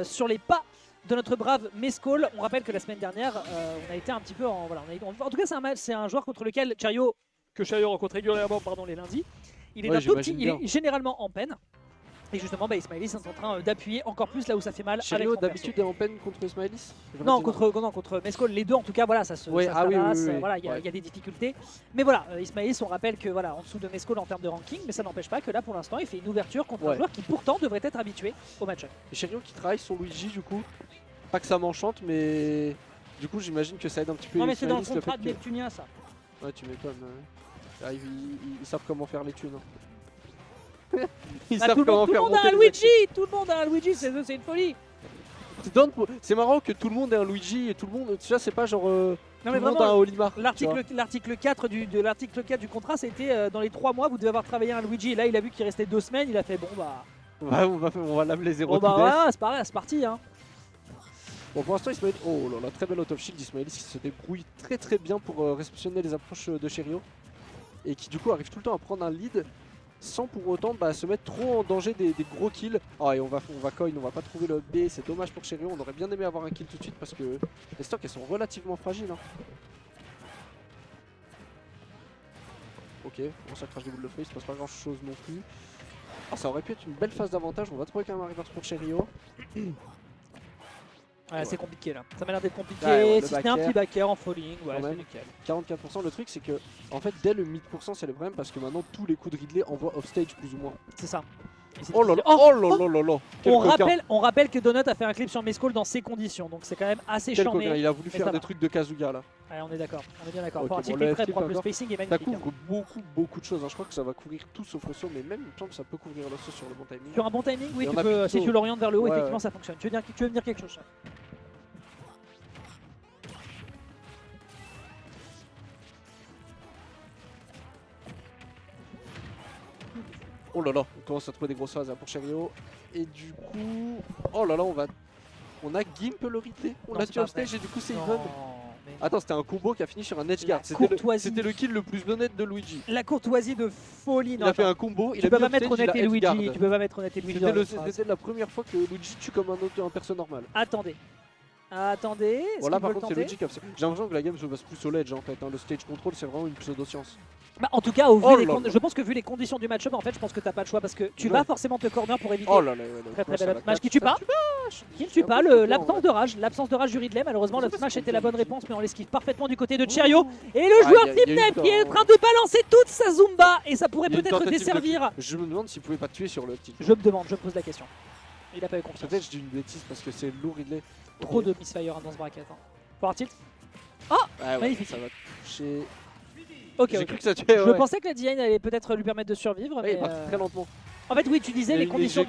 sur les pas de notre brave Mescall. On rappelle que la semaine dernière, on a été un petit peu en... Voilà, en tout cas, c'est un joueur contre lequel Chariot, que Chariot rencontre régulièrement les lundis, il est, il est généralement en peine. Et justement, Ismaëlys est en train d'appuyer encore plus là où ça fait mal. Chariot d'habitude est en peine contre Ismaëlys? Non, contre Mescall, les deux en tout cas, voilà, ça se passe, voilà, il y a des difficultés. Mais voilà, Ismaëlys, on rappelle que voilà, en dessous de Mescall en termes de ranking, mais ça n'empêche pas que là pour l'instant il fait une ouverture contre un joueur qui pourtant devrait être habitué au match-up. Et Chariot qui travaille son Luigi du coup, pas que ça m'enchante, mais du coup j'imagine que ça aide un petit peu. Non mais c'est dans le contrat de Neptunien ça. Ouais, tu m'étonnes. Ils savent comment faire les thunes. Ils savent comment faire. Tout le monde a un Luigi, tout le monde a un Luigi, c'est une folie. C'est marrant que tout le monde ait un Luigi et tout le monde, tu vois, c'est pas genre non tout mais le monde a un Olimar. L'article 4 du contrat, c'était dans les 3 mois vous devez avoir travaillé un Luigi. Et là il a vu qu'il restait 2 semaines, il a fait bon bah on va l'amener 0. Bon bah voilà, c'est pareil, c'est parti hein. Bon pour l'instant Ismaëlys, oh là là, très belle out of shield d'Ismaëlys qui se débrouille très bien pour réceptionner les approches de Chariot et qui du coup arrive tout le temps à prendre un lead sans pour autant se mettre trop en danger des gros kills. Oh, et on va coin, on va pas trouver le B, c'est dommage pour Chariot, on aurait bien aimé avoir un kill tout de suite parce que les stocks elles sont relativement fragiles. Hein. Ok, bon ça crache des boules de feu, il se passe pas grand chose non plus. Oh, ça aurait pu être une belle phase d'avantage, on va trouver quand même un reverse pour Chariot. Ouais, c'est compliqué là, ça m'a l'air d'être compliqué, si c'était un petit backer en falling, ouais, c'est nickel. 44%, le truc c'est que en fait dès le 1000% c'est le problème parce que maintenant tous les coups de Ridley envoient offstage plus ou moins. C'est ça. Oh là là, on rappelle que Donut a fait un clip sur Mescall dans ces conditions, donc c'est quand même assez chiant. Il a voulu faire des trucs de Kazuga là. Ouais, on est d'accord, on est bien d'accord. Okay, Le spacing est magnifique. Ça couvre beaucoup de choses, hein. Je crois que ça va couvrir tout sauf le saut, mais même il me semble que ça peut couvrir le saut sur le bon timing. Sur un bon timing, oui, tu peux, si tu l'orientes vers le haut, effectivement ça fonctionne. Tu veux me dire quelque chose? Oh là là, on commence à trouver des grosses phases pour Chariot. Et du coup... Oh là là, on a Gimp le Ridley. On l'a tué offstage et du coup c'est even. Attends, c'était un combo qui a fini sur un edge guard. C'était le kill le plus honnête de Luigi. La courtoisie de folie. Il a fait un combo. Tu peux pas mettre honnête et Luigi. Tu peux pas mettre honnête et Luigi. C'était la première fois que Luigi tue comme un perso normal. Attendez. Voilà, par contre, c'est Luigi qui a... J'ai l'impression que la game se base plus au ledge en fait. Le stage control, c'est vraiment une pseudo-science. Bah, en tout cas, je pense que vu les conditions du match-up, en fait, je pense que t'as pas le choix parce que tu vas forcément te corner pour éviter. Oh là là, très belle match qui tue pas. Qui ne tue pas, l'absence de rage. L'absence de rage du Ridley. Malheureusement, le smash était la bonne réponse, mais on l'esquive parfaitement du côté de Chariot. Et le joueur Team qui est en train de balancer toute sa Zumba et ça pourrait peut-être desservir. Je me demande s'il pouvait pas tuer sur le petit. Je me pose la question. Il a pas eu confiance. Peut-être je dis une bêtise parce que c'est lourd Ridley. Trop de misfire dans ce bracket. Pour un tilt. Oh, magnifique. Ça va toucher. Ok, j'ai cru que ça tuait. Je pensais que la DN allait peut-être lui permettre de survivre. Mais il part très lentement. En fait, oui, tu disais les conditions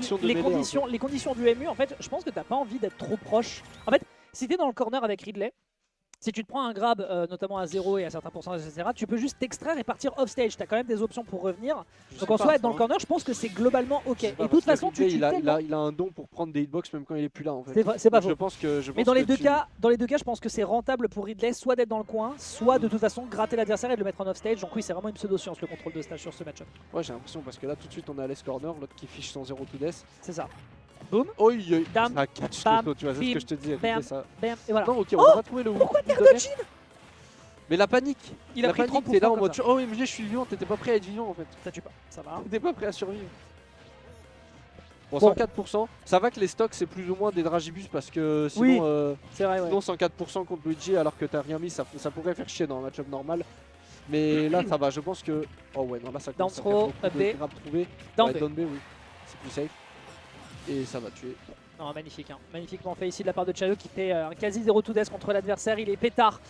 du MU. En fait, je pense que t'as pas envie d'être trop proche. En fait, si t'es dans le corner avec Ridley, si tu te prends un grab, notamment à 0 et à certains pourcentages, etc., tu peux juste t'extraire et partir off stage. Tu as quand même des options pour revenir. Donc en soi, être dans le corner, je pense que c'est globalement ok. Et de toute façon, il a un don pour prendre des hitbox même quand il est plus là en fait. C'est pas faux. Mais dans les deux cas, je pense que c'est rentable pour Ridley, soit d'être dans le coin, soit de toute façon gratter l'adversaire et de le mettre en off stage. Donc oui, c'est vraiment une pseudo-science le contrôle de stage sur ce match-up. Ouais, j'ai l'impression parce que là tout de suite on est à l'S corner, l'autre qui fiche son 0 to death. C'est ça. Boum. Ça catch tu vois, c'est ce que je te dis. Bam, et voilà. Non, ok, on va pas trouver le pourquoi t'es dodging? Mais la panique, il a pris 30%. T'es là en mode oh MG, je suis vivant, t'étais pas prêt à être vivant en fait. Ça tue pas, ça va. T'étais pas prêt à survivre. Bon, 104%, ça va que les stocks c'est plus ou moins des dragibus parce que sinon, sinon 104% contre Luigi alors que t'as rien mis, ça pourrait faire chier dans un match-up normal. Mais là ça va, je pense que... Oh ouais, non là ça commence à faire beaucoup de grab trouvé. Down B, oui, c'est plus safe. Et ça va tuer. Non, magnifique, hein. Magnifiquement fait ici de la part de Chariot qui fait un quasi 0 to death contre l'adversaire. Il est pétard.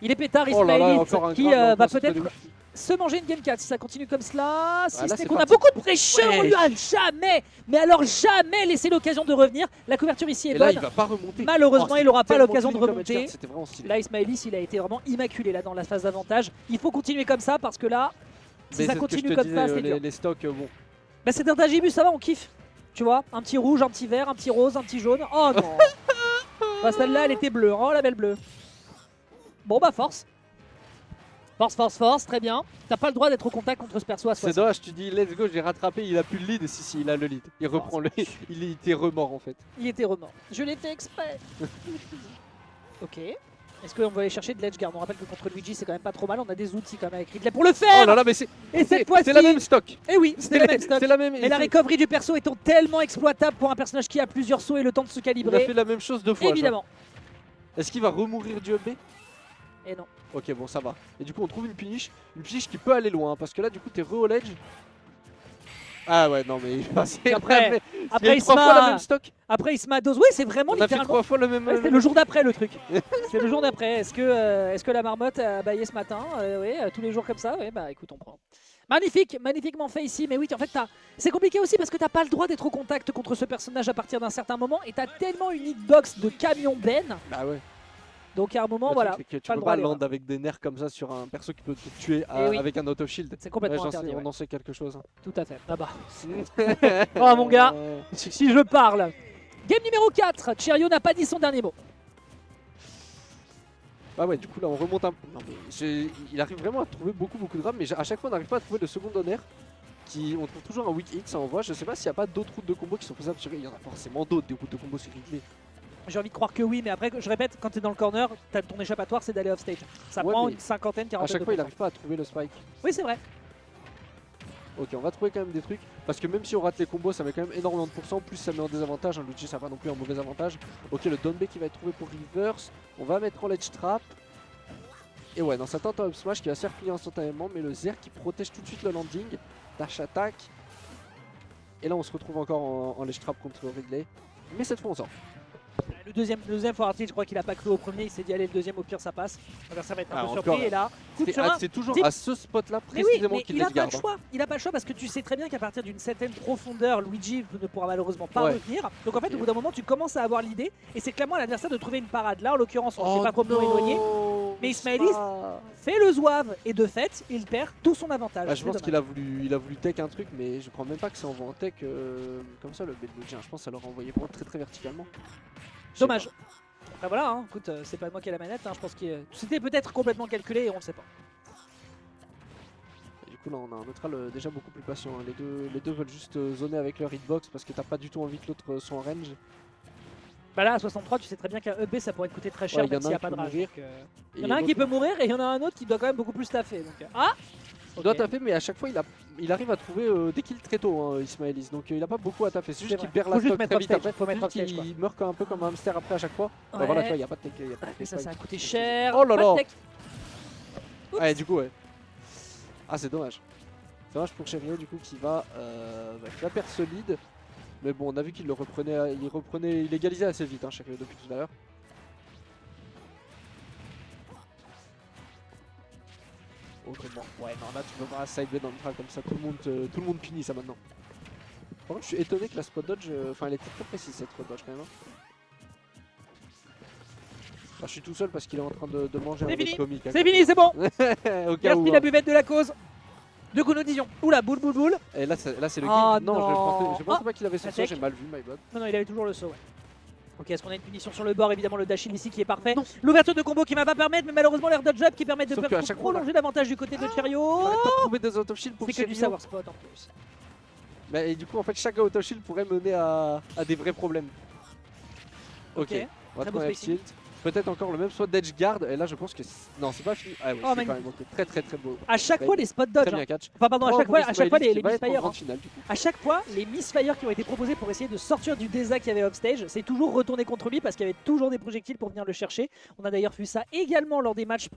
Ismaëlys qui va peut-être se manger une game 4 si ça continue comme cela. Si ce n'est qu'on a beaucoup de pressure, on lui a jamais, mais alors jamais laissé l'occasion de revenir. La couverture ici est bonne. Là, il va pas remonter. Malheureusement, il n'aura pas l'occasion de remonter. Vraiment stylé. Là, Ismaëlys, il a été vraiment immaculé là dans la phase d'avantage. Il faut continuer comme ça parce que là, si ça continue comme ça, c'est dur. Les stocks, bon. Bah, c'est un Dagibus, ça va, on kiffe. Tu vois, un petit rouge, un petit vert, un petit rose, un petit jaune. Oh non. Bah, celle-là, elle était bleue. Oh, la belle bleue. Bon, bah, force. Force, très bien. T'as pas le droit d'être au contact contre ce perso à C'est 60. dommage, tu dis let's go, j'ai rattrapé, il a plus le lead. Si, il a le lead. Il reprend le lead. Il était remort en fait. Il était remords. Je l'ai fait exprès. Ok. Est-ce qu'on va aller chercher de l'edge guard? On rappelle que contre Luigi, c'est quand même pas trop mal. On a des outils quand même avec Ridley pour le faire. Oh là là, mais c'est. Et cette fois-ci, c'est la même stock. Et oui, c'est la même stock. C'est la même. Mais la recovery du perso étant tellement exploitable pour un personnage qui a plusieurs sauts et le temps de se Il a calibrer. fait la même chose 2 fois. Évidemment. Est-ce qu'il va remourir du up B? Et non. Ok, bon, ça va. Et du coup, on trouve une punish qui peut aller loin. Parce que là, du coup, t'es re au ledge. Ah ouais, non, mais Après, il se fois la même stock. Après, il se met à dose. Oui, c'est vraiment On a fait littéralement. 3 fois le même. Ouais, c'est le jour d'après le truc. C'est le jour d'après. Est-ce que la marmotte a baillé ce matin? Oui, tous les jours comme ça. Oui, bah écoute, on prend. Magnifique, magnifiquement fait ici. Mais oui, en fait, c'est compliqué aussi parce que t'as pas le droit d'être au contact contre ce personnage à partir d'un certain moment. Et t'as tellement une hitbox de camion Ben. Bah ouais. Donc à un moment, Le voilà. truc, c'est que tu pas peux le droit pas d'erreur. land avec des nerfs comme ça sur un perso qui peut te tuer oui. avec un auto shield. C'est complètement Ouais, interdit. On Ouais. en sait quelque chose. Hein. Tout à fait. Ah bah. Oh mon gars, si je parle. Game numéro 4. Cherio n'a pas dit son dernier mot. Bah ouais, du coup là on remonte un peu. Non, mais il arrive vraiment à trouver beaucoup de grabs, mais à chaque fois on n'arrive pas à trouver le second honneur. On trouve toujours un weak hit, ça envoie. Je sais pas s'il n'y a pas d'autres routes de combo qui sont faisables sur. Il y en a forcément d'autres des routes de combo sur Ridley. J'ai envie de croire que oui, mais après, je répète, quand tu es dans le corner, ton échappatoire c'est d'aller off stage. Ça Ouais, prend mais une cinquantaine, À quarantaine chaque de fois il pourcents. n'arrive pas à trouver le spike. Oui, c'est vrai. Ok, on va trouver quand même des trucs. Parce que même si on rate les combos, ça met quand même énormément de pourcents. Plus ça met en désavantage. Luigi, ça va pas non plus un mauvais avantage. Ok, le down B qui va être trouvé pour reverse. On va mettre en ledge trap. Et ouais, dans sa tente up smash qui va se faire plier instantanément. Mais le Zer qui protège tout de suite le landing. Dash attack. Et là, on se retrouve encore en ledge trap contre Ridley. Mais cette fois, on sort. Le deuxième Forartil, je crois qu'il a pas cru au premier, il s'est dit allez le deuxième au pire ça passe. Ça va être un peu encore, surpris et là, coup de chemin. C'est toujours Type- à ce spot là Mais oui, précisément mais qu'il il a laisse pas garde. le choix. Il a pas le choix parce que tu sais très bien qu'à partir d'une certaine profondeur, Luigi ne pourra malheureusement pas Ouais. revenir. Donc en fait, Ok. au bout d'un moment, tu commences à avoir l'idée et c'est clairement à l'adversaire de trouver une parade. Là, en l'occurrence, on ne sait pas complètement éloigné. Mais Ismaëlis fait le zouave et de fait, il perd tout son avantage. Bah, je C'est pense dommage. qu'il a voulu tech un truc, mais je crois même pas que c'est en voie en tech comme ça le Belgien. Je pense que ça l'aurait envoyé vraiment très verticalement. Je sais Dommage. pas. Enfin voilà, hein. Écoute, c'est pas moi qui ai la manette, hein. Je pense que c'était peut-être complètement calculé et on le sait pas. Et du coup là on a un neutral déjà beaucoup plus patient. Hein. Les deux veulent juste zoner avec leur hitbox parce que t'as pas du tout envie que l'autre soit en range. Bah là, à 63, tu sais très bien qu'un EB ça pourrait te coûter très cher Ouais, même s'il n'y a pas de rage. mourir. Il y en a un qui peut mourir et il y en a un autre qui doit quand même beaucoup plus taffer. Donc... Ah Il doit Ok. taffer, mais à chaque fois il arrive à trouver des kills très tôt, hein, Ismaëlis. Donc il a pas beaucoup à taffer. C'est C'est juste qu'il vrai. perd Faut la juste stock mettre très off vite stage, après. faut mettre off Juste stage, qu'il meurt un peu comme un hamster après à chaque fois. Bah Ouais. voilà, tu vois, il n'y a pas de tech. Y a pas de Et tech ça a spike. coûté cher. Oh là Pas de là. tech. Oups. Ouais, du coup, ouais. Ah, c'est dommage. C'est dommage pour Cherio, du coup, qui va perdre ce lead. Mais bon, on a vu qu'il le reprenait, il égalisait assez vite, hein, Cherio, depuis tout à l'heure. Autrement, ouais, non, là, tu peux pas side B dans le track comme ça, tout le monde finit ça maintenant. Par contre, je suis étonné que la spot dodge, enfin, elle était très précise cette spot dodge quand même. Hein. Enfin, je suis tout seul parce qu'il est en train de manger un C'est mec fini. comique. hein. C'est fini, c'est bon. Au cas où, Merci hein. la buvette de la cause. De coup, nous disions. Oula, boule, boule, boule. Et là, c'est le Oh kill. Non, non. je pensais Ah, pas qu'il avait son la saut, tech. j'ai mal vu, my bad. Non, non, il avait toujours le saut, ouais. Ok, est-ce qu'on a une punition sur le bord? Évidemment, le dash in ici qui est parfait. Non. L'ouverture de combo qui va pas permettre, mais malheureusement, l'air dodge up qui permet de Sauf qu'à chaque fois, prolonger davantage du côté de Cherio. On arrête pas de trouver des auto shield pour C'est que du Cherio. savoir spot en plus. Mais et du coup, en fait, chaque auto shield pourrait mener à des vrais problèmes. Ok, on va Très beau trouver un spacing. shield. Peut-être encore le même, soit d'edge guard. Et là, je pense que. Non, c'est pas fini. Ah ouais, Oh, c'est magnifique. quand même ok. Très beau. À chaque Bah, fois, les spots Très dodge. bien hein. catch. Enfin, pardon, à chaque fois les misfires. Hein. Finale, du coup. À chaque fois, les misfires qui ont été proposés pour essayer de sortir du désastre qu'il y avait upstage, c'est toujours retourné contre lui parce qu'il y avait toujours des projectiles pour venir le chercher. On a d'ailleurs vu ça également lors des matchs